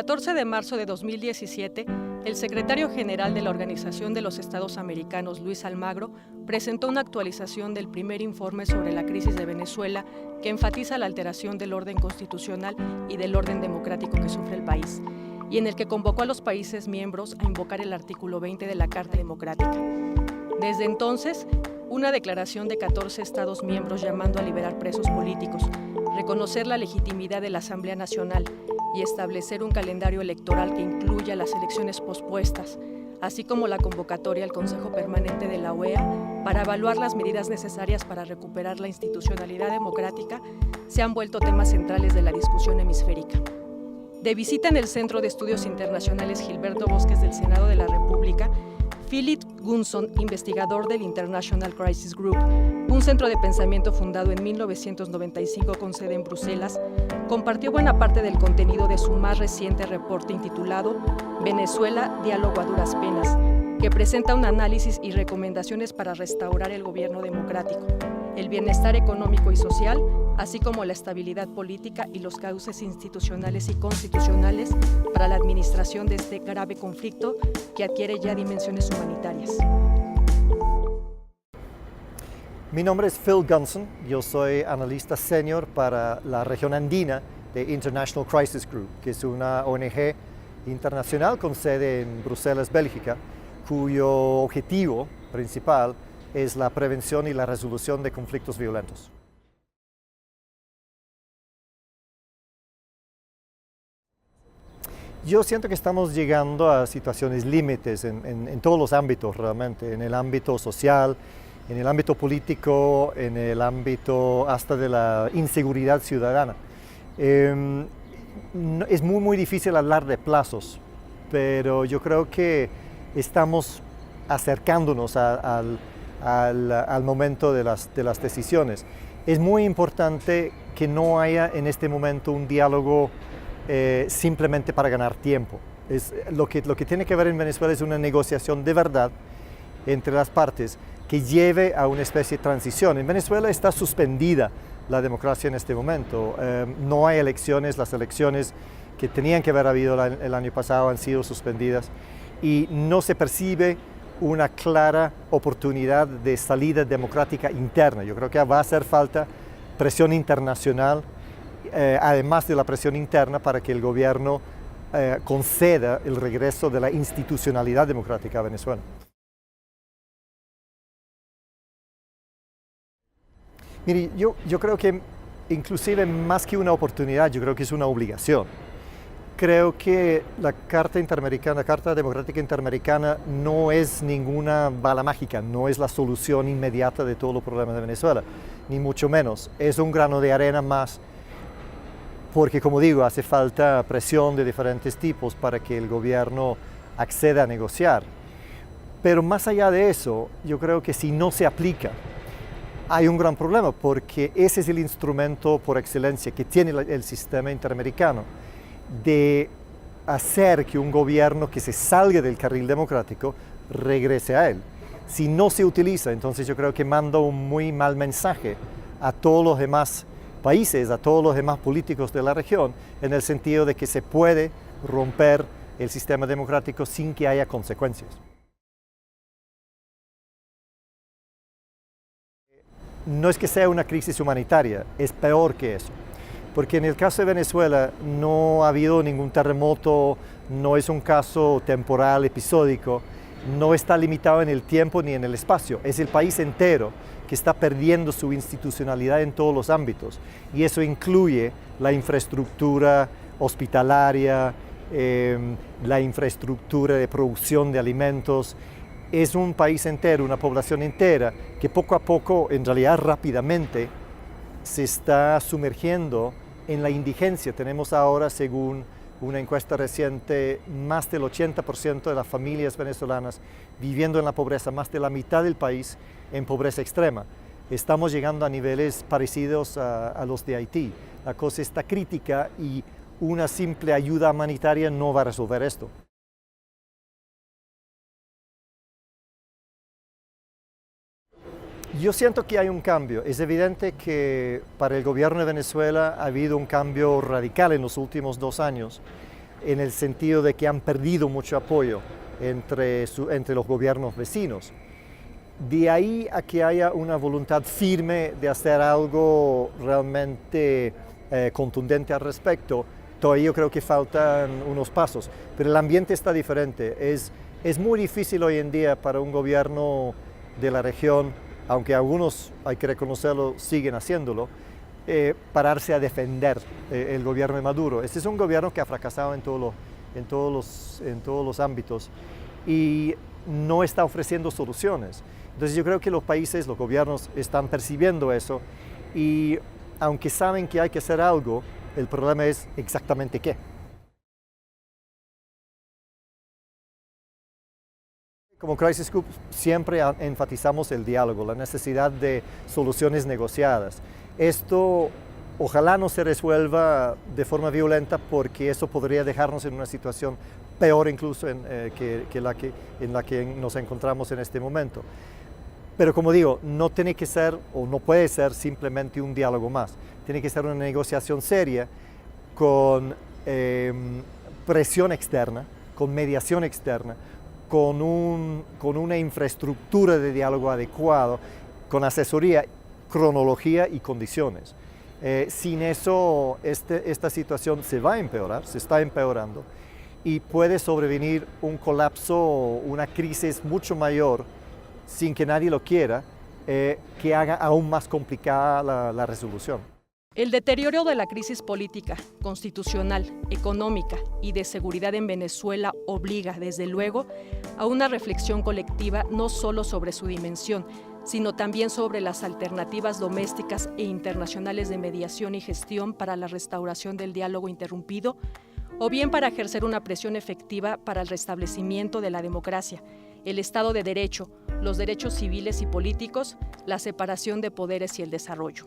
14 de marzo de 2017, el secretario general de la Organización de los Estados Americanos, Luis Almagro, presentó una actualización del primer informe sobre la crisis de Venezuela que enfatiza la alteración del orden constitucional y del orden democrático que sufre el país, y en el que convocó a los países miembros a invocar el artículo 20 de la Carta Democrática. Desde entonces, una declaración de 14 Estados miembros llamando a liberar presos políticos, reconocer la legitimidad de la Asamblea Nacional y establecer un calendario electoral que incluya las elecciones pospuestas, así como la convocatoria al Consejo Permanente de la OEA para evaluar las medidas necesarias para recuperar la institucionalidad democrática, se han vuelto temas centrales de la discusión hemisférica. De visita en el Centro de Estudios Internacionales Gilberto Bosques del Senado de la República, Philip Gunson, investigador del International Crisis Group, un centro de pensamiento fundado en 1995 con sede en Bruselas, compartió buena parte del contenido de su más reciente reporte intitulado Venezuela, diálogo a duras penas, que presenta un análisis y recomendaciones para restaurar el gobierno democrático, el bienestar económico y social, así como la estabilidad política y los cauces institucionales y constitucionales para la administración de este grave conflicto que adquiere ya dimensiones humanitarias. Mi nombre es Phil Gunson, yo soy analista senior para la región andina de International Crisis Group, que es una ONG internacional con sede en Bruselas, Bélgica, cuyo objetivo principal es la prevención y la resolución de conflictos violentos. Yo siento que estamos llegando a situaciones límites en todos los ámbitos realmente, en el ámbito social, en el ámbito político, en el ámbito hasta de la inseguridad ciudadana. Es muy difícil hablar de plazos, pero yo creo que estamos acercándonos al momento de las decisiones. Es muy importante que no haya en este momento un diálogo simplemente para ganar tiempo. Lo que tiene que haber en Venezuela es una negociación de verdad entre las partes que lleve a una especie de transición. En Venezuela está suspendida la democracia en este momento. No hay elecciones, las elecciones que tenían que haber habido el año pasado han sido suspendidas y no se percibe una clara oportunidad de salida democrática interna. Yo creo que va a hacer falta presión internacional, además de la presión interna, para que el gobierno conceda el regreso de la institucionalidad democrática a Venezuela. Mire, yo creo que inclusive más que una oportunidad, yo creo que es una obligación. Creo que la Carta Democrática Interamericana no es ninguna bala mágica, no es la solución inmediata de todos los problemas de Venezuela, ni mucho menos. Es un grano de arena más, porque como digo, hace falta presión de diferentes tipos para que el gobierno acceda a negociar. Pero más allá de eso, yo creo que si no se aplica, hay un gran problema, porque ese es el instrumento por excelencia que tiene el sistema interamericano de hacer que un gobierno que se salga del carril democrático regrese a él. Si no se utiliza, entonces yo creo que manda un muy mal mensaje a todos los demás países, a todos los demás políticos de la región, en el sentido de que se puede romper el sistema democrático sin que haya consecuencias. No es que sea una crisis humanitaria, es peor que eso. Porque en el caso de Venezuela no ha habido ningún terremoto, no es un caso temporal, episódico, no está limitado en el tiempo ni en el espacio. Es el país entero que está perdiendo su institucionalidad en todos los ámbitos. Y eso incluye la infraestructura hospitalaria, la infraestructura de producción de alimentos. Es un país entero, una población entera, que poco a poco, en realidad rápidamente, se está sumergiendo en la indigencia. Tenemos ahora, según una encuesta reciente, más del 80% de las familias venezolanas viviendo en la pobreza, más de la mitad del país en pobreza extrema. Estamos llegando a niveles parecidos a los de Haití. La cosa está crítica y una simple ayuda humanitaria no va a resolver esto. Yo siento que hay un cambio. Es evidente que para el gobierno de Venezuela ha habido un cambio radical en los últimos 2 años, en el sentido de que han perdido mucho apoyo entre los gobiernos vecinos. De ahí a que haya una voluntad firme de hacer algo realmente contundente al respecto, todavía yo creo que faltan unos pasos, pero el ambiente está diferente. Es muy difícil hoy en día para un gobierno de la región, aunque algunos, hay que reconocerlo, siguen haciéndolo, pararse a defender el gobierno de Maduro. Este es un gobierno que ha fracasado en todos los ámbitos y no está ofreciendo soluciones. Entonces yo creo que los países, los gobiernos están percibiendo eso y aunque saben que hay que hacer algo, el problema es exactamente qué. Como Crisis Group siempre enfatizamos el diálogo, la necesidad de soluciones negociadas. Esto ojalá no se resuelva de forma violenta porque eso podría dejarnos en una situación peor incluso en la que nos encontramos en este momento. Pero como digo, no tiene que ser o no puede ser simplemente un diálogo más. Tiene que ser una negociación seria con presión externa, con mediación externa, con una infraestructura de diálogo adecuado, con asesoría, cronología y condiciones. Sin eso, esta situación se va a empeorar, se está empeorando y puede sobrevenir un colapso, una crisis mucho mayor sin que nadie lo quiera, que haga aún más complicada la resolución. El deterioro de la crisis política, constitucional, económica y de seguridad en Venezuela obliga, desde luego, a una reflexión colectiva no solo sobre su dimensión, sino también sobre las alternativas domésticas e internacionales de mediación y gestión para la restauración del diálogo interrumpido, o bien para ejercer una presión efectiva para el restablecimiento de la democracia, el Estado de Derecho, los derechos civiles y políticos, la separación de poderes y el desarrollo.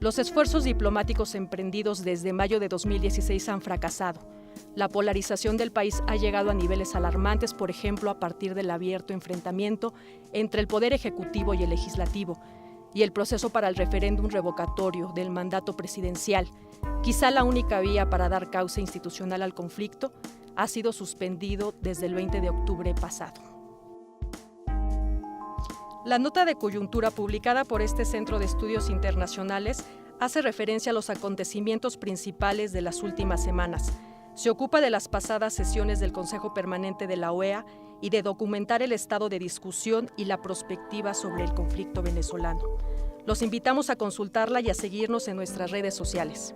Los esfuerzos diplomáticos emprendidos desde mayo de 2016 han fracasado. La polarización del país ha llegado a niveles alarmantes, por ejemplo, a partir del abierto enfrentamiento entre el Poder Ejecutivo y el Legislativo, y el proceso para el referéndum revocatorio del mandato presidencial, quizá la única vía para dar cauce institucional al conflicto, ha sido suspendido desde el 20 de octubre pasado. La nota de coyuntura publicada por este Centro de Estudios Internacionales hace referencia a los acontecimientos principales de las últimas semanas. Se ocupa de las pasadas sesiones del Consejo Permanente de la OEA y de documentar el estado de discusión y la perspectiva sobre el conflicto venezolano. Los invitamos a consultarla y a seguirnos en nuestras redes sociales.